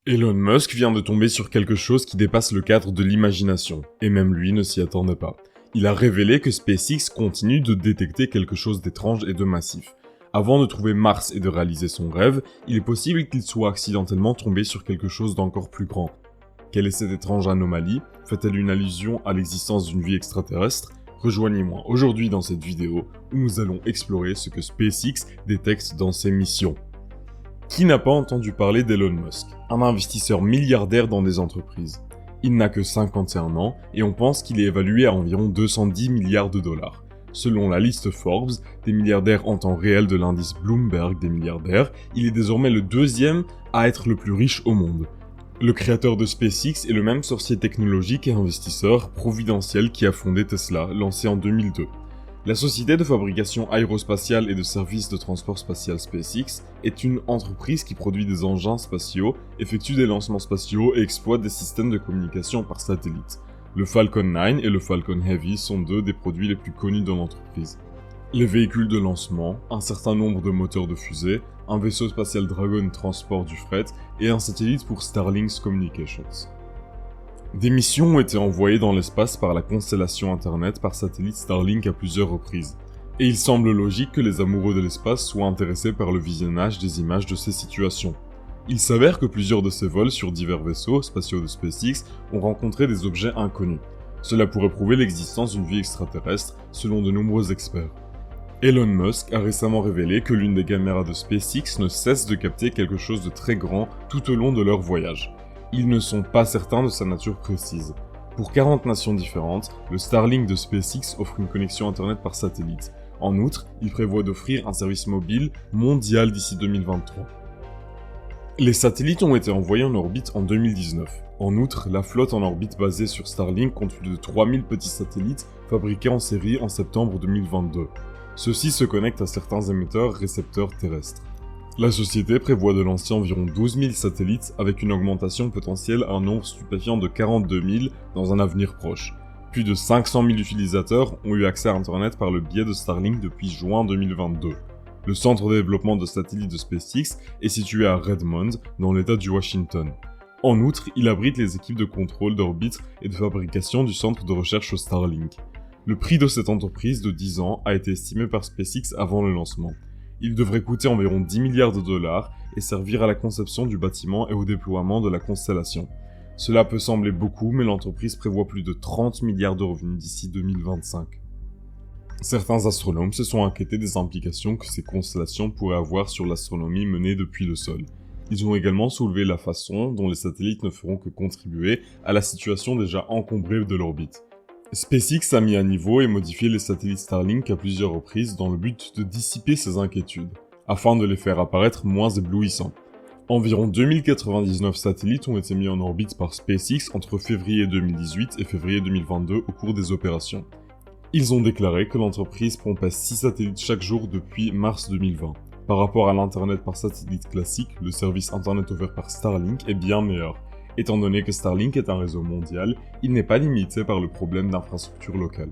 Elon Musk vient de tomber sur quelque chose qui dépasse le cadre de l'imagination, et même lui ne s'y attendait pas. Il a révélé que SpaceX continue de détecter quelque chose d'étrange et de massif. Avant de trouver Mars et de réaliser son rêve, il est possible qu'il soit accidentellement tombé sur quelque chose d'encore plus grand. Quelle est cette étrange anomalie? Fait-elle une allusion à l'existence d'une vie extraterrestre? Rejoignez-moi aujourd'hui dans cette vidéo où nous allons explorer ce que SpaceX détecte dans ses missions. Qui n'a pas entendu parler d'Elon Musk, un investisseur milliardaire dans des entreprises? Il n'a que 51 ans et on pense qu'il est évalué à environ 210 milliards de dollars. Selon la liste Forbes, des milliardaires en temps réel de l'indice Bloomberg des milliardaires, il est désormais le deuxième à être le plus riche au monde. Le créateur de SpaceX est le même sorcier technologique et investisseur providentiel qui a fondé Tesla, lancé en 2002. La société de fabrication aérospatiale et de services de transport spatial SpaceX est une entreprise qui produit des engins spatiaux, effectue des lancements spatiaux et exploite des systèmes de communication par satellite. Le Falcon 9 et le Falcon Heavy sont deux des produits les plus connus de l'entreprise. Les véhicules de lancement, un certain nombre de moteurs de fusée, un vaisseau spatial Dragon transport du fret et un satellite pour Starlink Communications. Des missions ont été envoyées dans l'espace par la constellation Internet par satellite Starlink à plusieurs reprises. Et il semble logique que les amoureux de l'espace soient intéressés par le visionnage des images de ces situations. Il s'avère que plusieurs de ces vols sur divers vaisseaux spatiaux de SpaceX ont rencontré des objets inconnus. Cela pourrait prouver l'existence d'une vie extraterrestre, selon de nombreux experts. Elon Musk a récemment révélé que l'une des caméras de SpaceX ne cesse de capter quelque chose de très grand tout au long de leur voyage. Ils ne sont pas certains de sa nature précise. Pour 40 nations différentes, le Starlink de SpaceX offre une connexion Internet par satellite. En outre, il prévoit d'offrir un service mobile mondial d'ici 2023. Les satellites ont été envoyés en orbite en 2019. En outre, la flotte en orbite basée sur Starlink compte plus de 3000 petits satellites fabriqués en série en septembre 2022. Ceux-ci se connectent à certains émetteurs-récepteurs terrestres. La société prévoit de lancer environ 12 000 satellites avec une augmentation potentielle à un nombre stupéfiant de 42 000 dans un avenir proche. Plus de 500 000 utilisateurs ont eu accès à Internet par le biais de Starlink depuis juin 2022. Le centre de développement de satellites de SpaceX est situé à Redmond, dans l'état du Washington. En outre, il abrite les équipes de contrôle d'orbite et de fabrication du centre de recherche Starlink. Le prix de cette entreprise de 10 ans a été estimé par SpaceX avant le lancement. Il devrait coûter environ 10 milliards de dollars et servir à la conception du bâtiment et au déploiement de la constellation. Cela peut sembler beaucoup, mais l'entreprise prévoit plus de 30 milliards de revenus d'ici 2025. Certains astronomes se sont inquiétés des implications que ces constellations pourraient avoir sur l'astronomie menée depuis le sol. Ils ont également soulevé la façon dont les satellites ne feront que contribuer à la situation déjà encombrée de l'orbite. SpaceX a mis à niveau et modifié les satellites Starlink à plusieurs reprises dans le but de dissiper ces inquiétudes, afin de les faire apparaître moins éblouissants. Environ 2099 satellites ont été mis en orbite par SpaceX entre février 2018 et février 2022 au cours des opérations. Ils ont déclaré que l'entreprise pompait 6 satellites chaque jour depuis mars 2020. Par rapport à l'Internet par satellite classique, le service Internet offert par Starlink est bien meilleur. Étant donné que Starlink est un réseau mondial, il n'est pas limité par le problème d'infrastructure locale.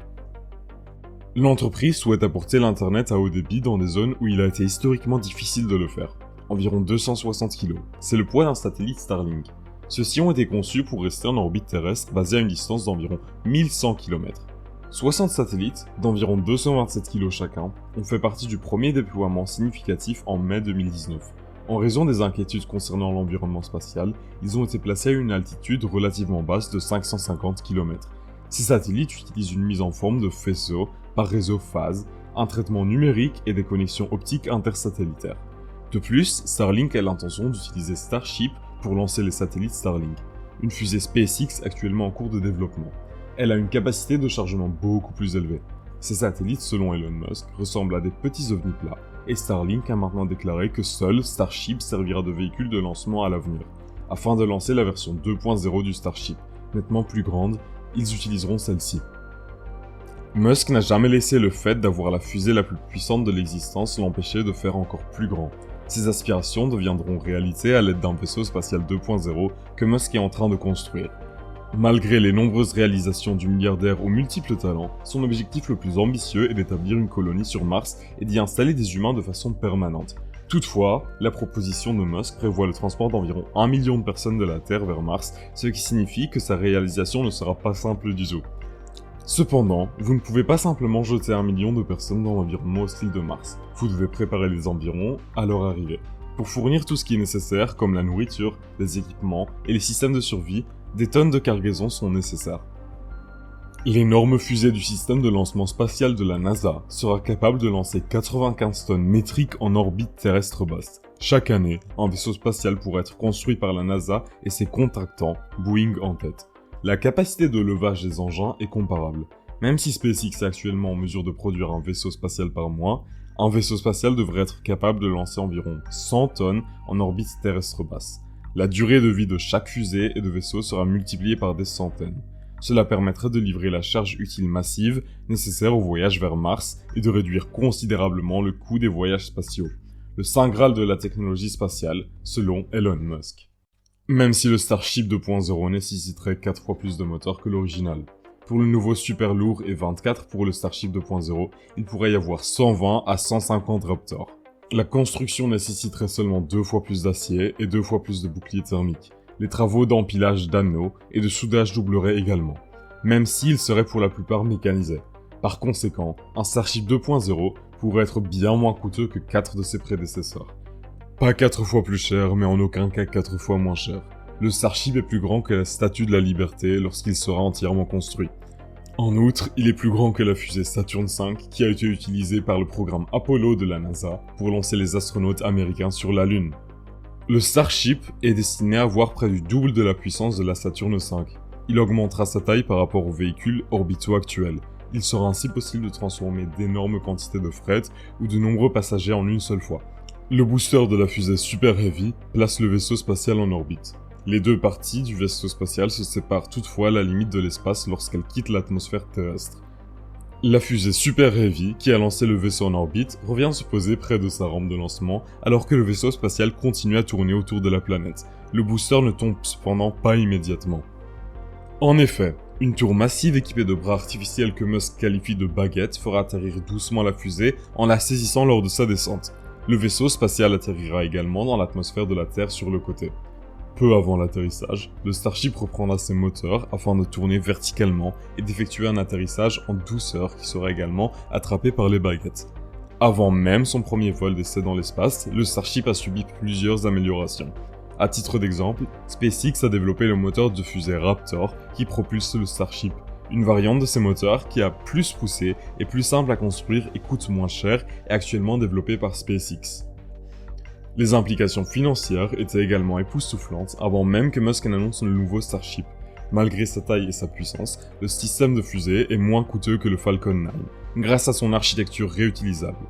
L'entreprise souhaite apporter l'Internet à haut débit dans des zones où il a été historiquement difficile de le faire. Environ 260 kg. C'est le poids d'un satellite Starlink. Ceux-ci ont été conçus pour rester en orbite terrestre basée à une distance d'environ 1100 km. 60 satellites, d'environ 227 kg chacun, ont fait partie du premier déploiement significatif en mai 2019. En raison des inquiétudes concernant l'environnement spatial, ils ont été placés à une altitude relativement basse de 550 km. Ces satellites utilisent une mise en forme de faisceau par réseau phase, un traitement numérique et des connexions optiques intersatellitaires. De plus, Starlink a l'intention d'utiliser Starship pour lancer les satellites Starlink, une fusée SpaceX actuellement en cours de développement. Elle a une capacité de chargement beaucoup plus élevée. Ces satellites, selon Elon Musk, ressemblent à des petits ovnis plats, et Starlink a maintenant déclaré que seul Starship servira de véhicule de lancement à l'avenir. Afin de lancer la version 2.0 du Starship, nettement plus grande, ils utiliseront celle-ci. Musk n'a jamais laissé le fait d'avoir la fusée la plus puissante de l'existence l'empêcher de faire encore plus grand. Ses aspirations deviendront réalité à l'aide d'un vaisseau spatial 2.0 que Musk est en train de construire. Malgré les nombreuses réalisations du milliardaire aux multiples talents, son objectif le plus ambitieux est d'établir une colonie sur Mars et d'y installer des humains de façon permanente. Toutefois, la proposition de Musk prévoit le transport d'environ 1 million de personnes de la Terre vers Mars, ce qui signifie que sa réalisation ne sera pas simple du tout. Cependant, vous ne pouvez pas simplement jeter 1 million de personnes dans l'environnement hostile de Mars. Vous devez préparer les environs à leur arrivée. Pour fournir tout ce qui est nécessaire, comme la nourriture, les équipements et les systèmes de survie, des tonnes de cargaison sont nécessaires. L'énorme fusée du système de lancement spatial de la NASA sera capable de lancer 95 tonnes métriques en orbite terrestre basse. Chaque année, un vaisseau spatial pourra être construit par la NASA et ses contractants, Boeing en tête. La capacité de levage des engins est comparable. Même si SpaceX est actuellement en mesure de produire un vaisseau spatial par mois, un vaisseau spatial devrait être capable de lancer environ 100 tonnes en orbite terrestre basse. La durée de vie de chaque fusée et de vaisseau sera multipliée par des centaines. Cela permettrait de livrer la charge utile massive nécessaire au voyage vers Mars et de réduire considérablement le coût des voyages spatiaux. Le saint graal de la technologie spatiale, selon Elon Musk. Même si le Starship 2.0 nécessiterait 4 fois plus de moteurs que l'original. Pour le nouveau super lourd et 24 pour le Starship 2.0, il pourrait y avoir 120 à 150 Raptors. La construction nécessiterait seulement 2 fois plus d'acier et 2 fois plus de boucliers thermiques. Les travaux d'empilage d'anneaux et de soudage doubleraient également, même s'ils seraient pour la plupart mécanisés. Par conséquent, un Starship 2.0 pourrait être bien moins coûteux que 4 de ses prédécesseurs. Pas 4 fois plus cher, mais en aucun cas 4 fois moins cher. Le Starship est plus grand que la Statue de la Liberté lorsqu'il sera entièrement construit. En outre, il est plus grand que la fusée Saturn V qui a été utilisée par le programme Apollo de la NASA pour lancer les astronautes américains sur la Lune. Le Starship est destiné à avoir près du double de la puissance de la Saturn V. Il augmentera sa taille par rapport aux véhicules orbitaux actuels. Il sera ainsi possible de transformer d'énormes quantités de fret ou de nombreux passagers en une seule fois. Le booster de la fusée Super Heavy place le vaisseau spatial en orbite. Les deux parties du vaisseau spatial se séparent toutefois à la limite de l'espace lorsqu'elle quitte l'atmosphère terrestre. La fusée Super Heavy, qui a lancé le vaisseau en orbite, revient se poser près de sa rampe de lancement alors que le vaisseau spatial continue à tourner autour de la planète. Le booster ne tombe cependant pas immédiatement. En effet, une tour massive équipée de bras artificiels que Musk qualifie de baguettes fera atterrir doucement la fusée en la saisissant lors de sa descente. Le vaisseau spatial atterrira également dans l'atmosphère de la Terre sur le côté. Peu avant l'atterrissage, le Starship reprendra ses moteurs afin de tourner verticalement et d'effectuer un atterrissage en douceur qui sera également attrapé par les baguettes. Avant même son premier vol d'essai dans l'espace, le Starship a subi plusieurs améliorations. À titre d'exemple, SpaceX a développé le moteur de fusée Raptor qui propulse le Starship. Une variante de ces moteurs qui a plus poussé, est plus simple à construire et coûte moins cher est actuellement développée par SpaceX. Les implications financières étaient également époustouflantes avant même que Musk n'annonce le nouveau Starship. Malgré sa taille et sa puissance, le système de fusée est moins coûteux que le Falcon 9, grâce à son architecture réutilisable.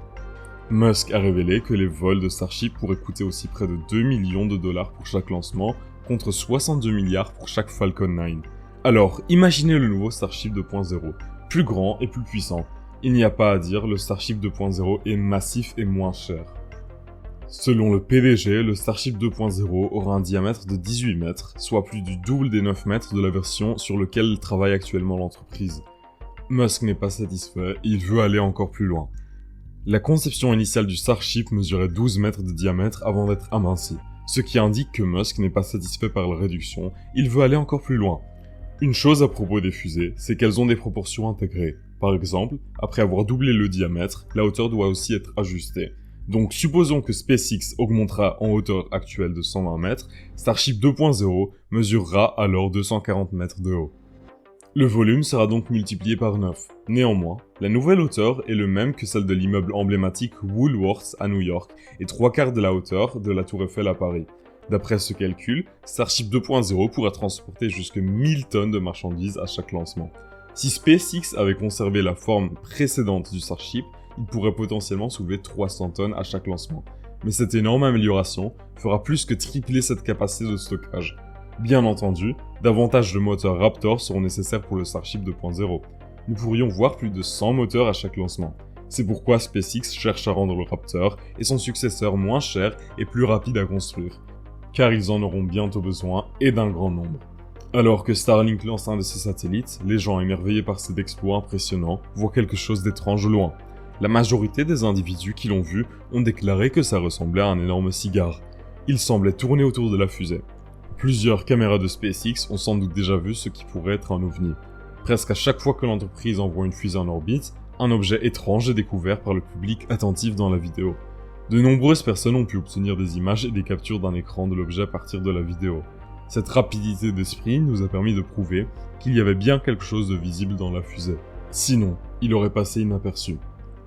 Musk a révélé que les vols de Starship pourraient coûter aussi près de 2 millions de dollars pour chaque lancement, contre 62 milliards pour chaque Falcon 9. Alors, imaginez le nouveau Starship 2.0, plus grand et plus puissant. Il n'y a pas à dire, le Starship 2.0 est massif et moins cher. Selon le PDG, le Starship 2.0 aura un diamètre de 18 mètres, soit plus du double des 9 mètres de la version sur laquelle travaille actuellement l'entreprise. Musk n'est pas satisfait, il veut aller encore plus loin. La conception initiale du Starship mesurait 12 mètres de diamètre avant d'être aminci, ce qui indique que Musk n'est pas satisfait par la réduction, il veut aller encore plus loin. Une chose à propos des fusées, c'est qu'elles ont des proportions intégrées. Par exemple, après avoir doublé le diamètre, la hauteur doit aussi être ajustée. Donc supposons que SpaceX augmentera en hauteur actuelle de 120 mètres, Starship 2.0 mesurera alors 240 mètres de haut. Le volume sera donc multiplié par 9. Néanmoins, la nouvelle hauteur est le même que celle de l'immeuble emblématique Woolworths à New York et 3/4 de la hauteur de la Tour Eiffel à Paris. D'après ce calcul, Starship 2.0 pourra transporter jusque 1000 tonnes de marchandises à chaque lancement. Si SpaceX avait conservé la forme précédente du Starship, il pourrait potentiellement soulever 300 tonnes à chaque lancement. Mais cette énorme amélioration fera plus que tripler cette capacité de stockage. Bien entendu, davantage de moteurs Raptor seront nécessaires pour le Starship 2.0. Nous pourrions voir plus de 100 moteurs à chaque lancement. C'est pourquoi SpaceX cherche à rendre le Raptor et son successeur moins cher et plus rapide à construire, car ils en auront bientôt besoin et d'un grand nombre. Alors que Starlink lance un de ses satellites, les gens émerveillés par cet exploit impressionnant voient quelque chose d'étrange au loin. La majorité des individus qui l'ont vu ont déclaré que ça ressemblait à un énorme cigare. Il semblait tourner autour de la fusée. Plusieurs caméras de SpaceX ont sans doute déjà vu ce qui pourrait être un ovni. Presque à chaque fois que l'entreprise envoie une fusée en orbite, un objet étrange est découvert par le public attentif dans la vidéo. De nombreuses personnes ont pu obtenir des images et des captures d'un écran de l'objet à partir de la vidéo. Cette rapidité d'esprit nous a permis de prouver qu'il y avait bien quelque chose de visible dans la fusée. Sinon, il aurait passé inaperçu.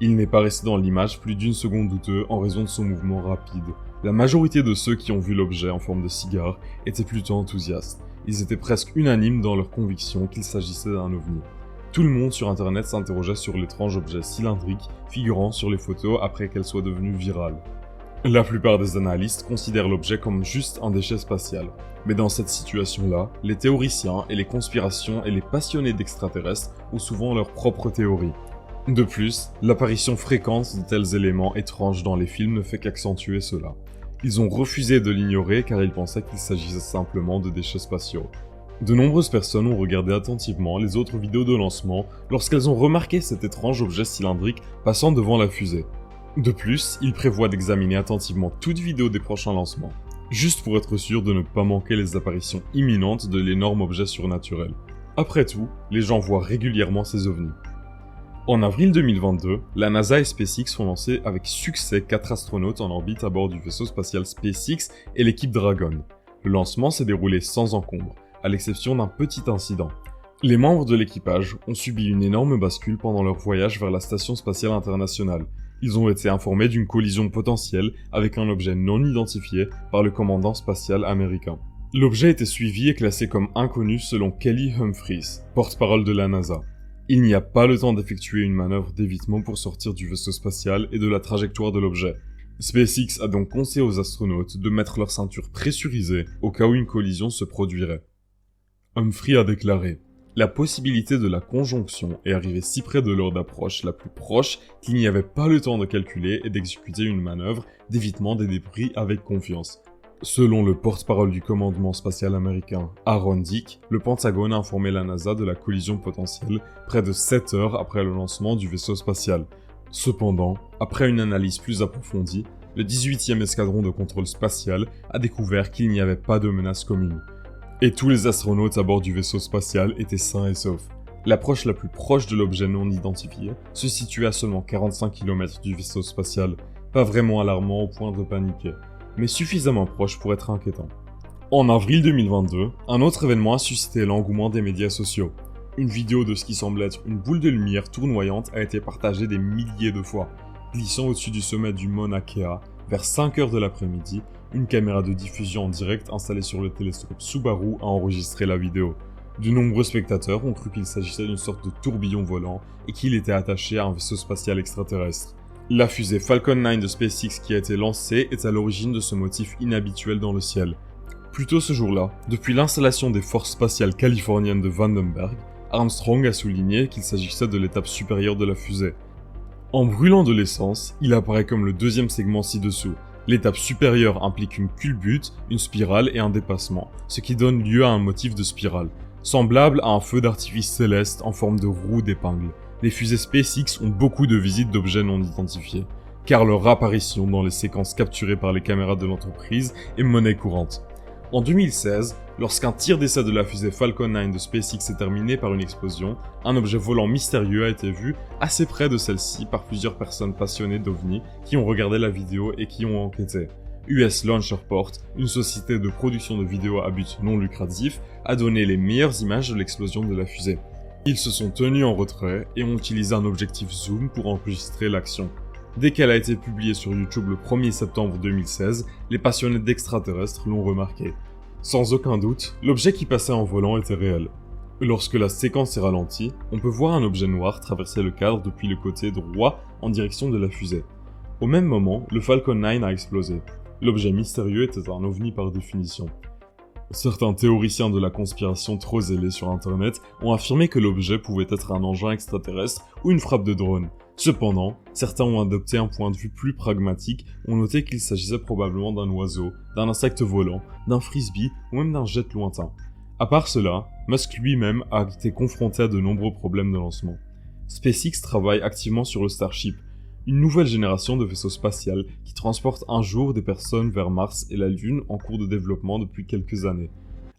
Il n'est pas resté dans l'image plus d'une seconde douteux en raison de son mouvement rapide. La majorité de ceux qui ont vu l'objet en forme de cigare étaient plutôt enthousiastes. Ils étaient presque unanimes dans leur conviction qu'il s'agissait d'un ovni. Tout le monde sur internet s'interrogeait sur l'étrange objet cylindrique figurant sur les photos après qu'elle soit devenue virale. La plupart des analystes considèrent l'objet comme juste un déchet spatial. Mais dans cette situation-là, les théoriciens et les conspirations et les passionnés d'extraterrestres ont souvent leurs propres théories. De plus, l'apparition fréquente de tels éléments étranges dans les films ne fait qu'accentuer cela. Ils ont refusé de l'ignorer car ils pensaient qu'il s'agissait simplement de déchets spatiaux. De nombreuses personnes ont regardé attentivement les autres vidéos de lancement lorsqu'elles ont remarqué cet étrange objet cylindrique passant devant la fusée. De plus, ils prévoient d'examiner attentivement toute vidéo des prochains lancements, juste pour être sûr de ne pas manquer les apparitions imminentes de l'énorme objet surnaturel. Après tout, les gens voient régulièrement ces ovnis. En avril 2022, la NASA et SpaceX ont lancé avec succès 4 astronautes en orbite à bord du vaisseau spatial SpaceX et l'équipe Dragon. Le lancement s'est déroulé sans encombre, à l'exception d'un petit incident. Les membres de l'équipage ont subi une énorme bascule pendant leur voyage vers la Station Spatiale Internationale. Ils ont été informés d'une collision potentielle avec un objet non identifié par le commandant spatial américain. L'objet était suivi et classé comme inconnu selon Kelly Humphreys, porte-parole de la NASA. Il n'y a pas le temps d'effectuer une manœuvre d'évitement pour sortir du vaisseau spatial et de la trajectoire de l'objet. SpaceX a donc conseillé aux astronautes de mettre leur ceinture pressurisée au cas où une collision se produirait. Humphrey a déclaré « La possibilité de la conjonction est arrivée si près de l'heure d'approche la plus proche qu'il n'y avait pas le temps de calculer et d'exécuter une manœuvre d'évitement des débris avec confiance. » Selon le porte-parole du commandement spatial américain, Aaron Dick, le Pentagone a informé la NASA de la collision potentielle près de 7 heures après le lancement du vaisseau spatial. Cependant, après une analyse plus approfondie, le 18e escadron de contrôle spatial a découvert qu'il n'y avait pas de menace commune. Et tous les astronautes à bord du vaisseau spatial étaient sains et saufs. L'approche la plus proche de l'objet non identifié se situait à seulement 45 km du vaisseau spatial, pas vraiment alarmant au point de paniquer, mais suffisamment proche pour être inquiétant. En avril 2022, un autre événement a suscité l'engouement des médias sociaux. Une vidéo de ce qui semble être une boule de lumière tournoyante a été partagée des milliers de fois. Glissant au-dessus du sommet du Mauna Kea, vers 5 heures de l'après-midi, une caméra de diffusion en direct installée sur le télescope Subaru a enregistré la vidéo. De nombreux spectateurs ont cru qu'il s'agissait d'une sorte de tourbillon volant et qu'il était attaché à un vaisseau spatial extraterrestre. La fusée Falcon 9 de SpaceX qui a été lancée est à l'origine de ce motif inhabituel dans le ciel. Plus tôt ce jour-là, depuis l'installation des forces spatiales californiennes de Vandenberg, Armstrong a souligné qu'il s'agissait de l'étape supérieure de la fusée. En brûlant de l'essence, il apparaît comme le deuxième segment ci-dessous. L'étape supérieure implique une culbute, une spirale et un dépassement, ce qui donne lieu à un motif de spirale, semblable à un feu d'artifice céleste en forme de roue d'épingle. Les fusées SpaceX ont beaucoup de visites d'objets non identifiés, car leur apparition dans les séquences capturées par les caméras de l'entreprise est monnaie courante. En 2016, lorsqu'un tir d'essai de la fusée Falcon 9 de SpaceX s'est terminé par une explosion, un objet volant mystérieux a été vu assez près de celle-ci par plusieurs personnes passionnées d'OVNI qui ont regardé la vidéo et qui ont enquêté. US Launch Report, une société de production de vidéos à but non lucratif, a donné les meilleures images de l'explosion de la fusée. Ils se sont tenus en retrait et ont utilisé un objectif zoom pour enregistrer l'action. Dès qu'elle a été publiée sur YouTube le 1er septembre 2016, les passionnés d'extraterrestres l'ont remarqué. Sans aucun doute, l'objet qui passait en volant était réel. Lorsque la séquence est ralentie, on peut voir un objet noir traverser le cadre depuis le côté droit en direction de la fusée. Au même moment, le Falcon 9 a explosé. L'objet mystérieux était un ovni par définition. Certains théoriciens de la conspiration trop zélés sur internet ont affirmé que l'objet pouvait être un engin extraterrestre ou une frappe de drone. Cependant, certains ont adopté un point de vue plus pragmatique, ont noté qu'il s'agissait probablement d'un oiseau, d'un insecte volant, d'un frisbee ou même d'un jet lointain. À part cela, Musk lui-même a été confronté à de nombreux problèmes de lancement. SpaceX travaille activement sur le Starship, une nouvelle génération de vaisseaux spatials qui transportent un jour des personnes vers Mars et la Lune en cours de développement depuis quelques années.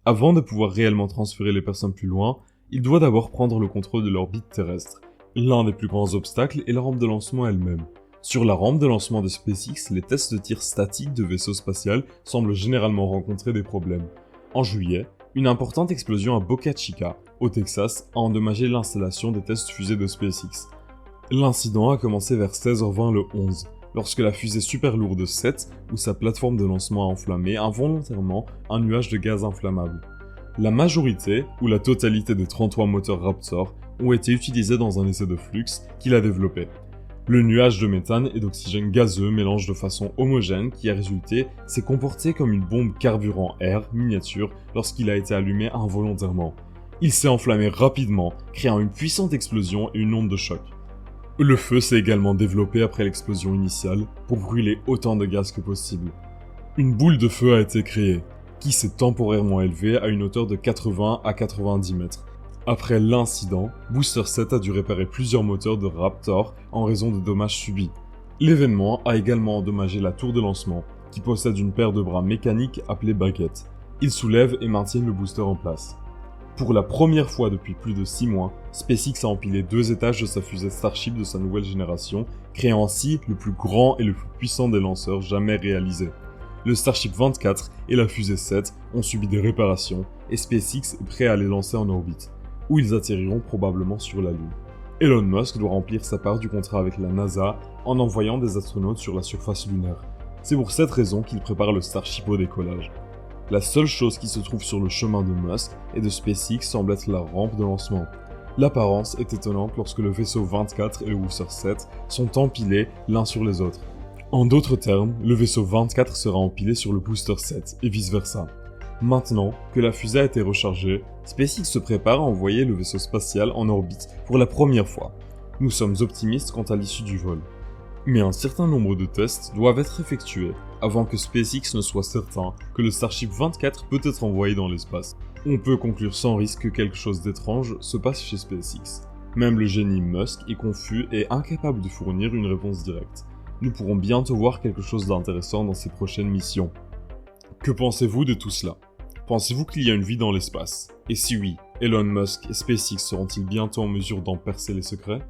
Avant de pouvoir réellement transférer les personnes plus loin, il doit d'abord prendre le contrôle de l'orbite terrestre. L'un des plus grands obstacles est la rampe de lancement elle-même. Sur la rampe de lancement de SpaceX, les tests de tir statique de vaisseaux spatials semblent généralement rencontrer des problèmes. En juillet, une importante explosion à Boca Chica, au Texas, a endommagé l'installation des tests fusées de SpaceX. L'incident a commencé vers 16h20 le 11, lorsque la fusée super lourde 7 ou sa plateforme de lancement a enflammé involontairement un nuage de gaz inflammable. La majorité, ou la totalité des 33 moteurs Raptor, ont été utilisés dans un essai de flux qu'il a développé. Le nuage de méthane et d'oxygène gazeux mélange de façon homogène qui a résulté s'est comporté comme une bombe carburant-air miniature lorsqu'il a été allumé involontairement. Il s'est enflammé rapidement, créant une puissante explosion et une onde de choc. Le feu s'est également développé après l'explosion initiale pour brûler autant de gaz que possible. Une boule de feu a été créée, qui s'est temporairement élevée à une hauteur de 80 à 90 mètres. Après l'incident, Booster 7 a dû réparer plusieurs moteurs de Raptor en raison de dommages subis. L'événement a également endommagé la tour de lancement, qui possède une paire de bras mécaniques appelés baguettes. Ils soulèvent et maintiennent le booster en place. Pour la première fois depuis plus de 6 mois, SpaceX a empilé 2 étages de sa fusée Starship de sa nouvelle génération, créant ainsi le plus grand et le plus puissant des lanceurs jamais réalisés. Le Starship 24 et la fusée 7 ont subi des réparations, et SpaceX est prêt à les lancer en orbite, où ils atterriront probablement sur la Lune. Elon Musk doit remplir sa part du contrat avec la NASA en envoyant des astronautes sur la surface lunaire. C'est pour cette raison qu'il prépare le Starship au décollage. La seule chose qui se trouve sur le chemin de Musk et de SpaceX semble être la rampe de lancement. L'apparence est étonnante lorsque le vaisseau 24 et le Booster 7 sont empilés l'un sur les autres. En d'autres termes, le vaisseau 24 sera empilé sur le Booster 7 et vice-versa. Maintenant que la fusée a été rechargée, SpaceX se prépare à envoyer le vaisseau spatial en orbite pour la première fois. Nous sommes optimistes quant à l'issue du vol. Mais un certain nombre de tests doivent être effectués avant que SpaceX ne soit certain que le Starship 24 peut être envoyé dans l'espace. On peut conclure sans risque que quelque chose d'étrange se passe chez SpaceX. Même le génie Musk est confus et incapable de fournir une réponse directe. Nous pourrons bientôt voir quelque chose d'intéressant dans ses prochaines missions. Que pensez-vous de tout cela ? Pensez-vous qu'il y a une vie dans l'espace ? Et si oui, Elon Musk et SpaceX seront-ils bientôt en mesure d'en percer les secrets ?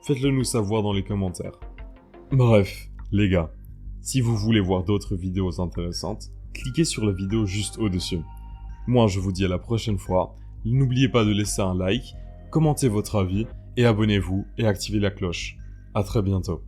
Faites-le nous savoir dans les commentaires. Bref, les gars, si vous voulez voir d'autres vidéos intéressantes, cliquez sur la vidéo juste au-dessus. Moi, je vous dis à la prochaine fois. N'oubliez pas de laisser un like, commentez votre avis et abonnez-vous et activez la cloche. À très bientôt.